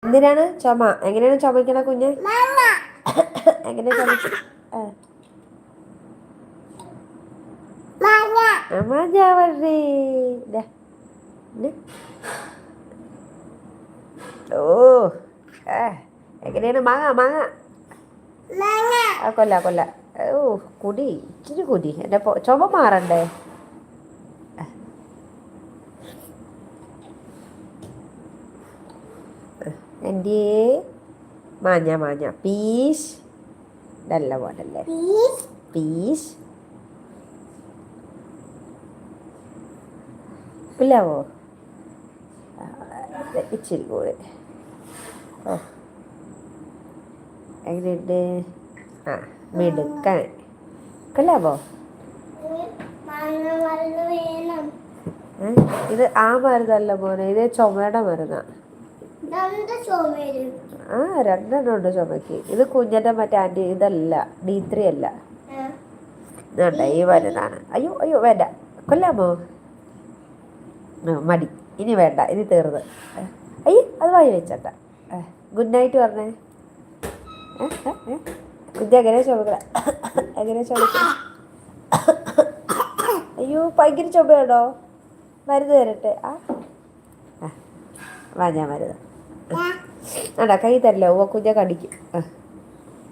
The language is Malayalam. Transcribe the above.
എന്തിനാണ് ചുമ? എങ്ങനെയാണ് ചുമക്കണ കുഞ്ഞ്? എങ്ങനെ ചുമക്ക? ഓ എങ്ങനെയാണ്? മാങ്ങ മാങ്ങ കൊല്ല കൊല്ല. ഓ കുടി, ഇച്ചിരി കുടി. എൻ്റെ ചുമ മാറണ്ടേ? എൻ്റെ മാഞ്ഞ മാഞ്ഞ പീസ് നല്ല പോലല്ലേ? പീസ് ഇല്ലാവോ? ഇച്ചിരി കൂടി. ഓ എങ്ങനെയുണ്ട്? ആ മിടുക്കൻ. കൊല്ലാവോ? ഇത് ആ മരുന്നല്ല മോനെ, ഇത് ചുമയുടെ മരുന്നാണ്. ആ 2 ഉണ്ട് ചുമക്ക്. ഇത് കുഞ്ഞിൻ്റെ മറ്റേ ആൻറ്റി ഇതല്ല, D3 അല്ല. വേണ്ട, ഈ മരുന്നാണ്. അയ്യോ അയ്യോ വേണ്ട. കൊല്ലാമോ? മടി, ഇനി വേണ്ട, ഇനി തീർന്ന്. അയ്യോ അത് വായി വെച്ചട്ട. ഗുഡ് നൈറ്റ് പറഞ്ഞേ. കുഞ്ഞ് എങ്ങനെ ചുമക്കണ? എങ്ങനെ ചുമക്കണ? അയ്യോ ഭയങ്കര ചുമയാണോ? മരുന്ന് തരട്ടെ? വാ ഞാൻ മരുന്ന്. കൈ തരില്ല. കുഞ്ഞ കടിക്കും.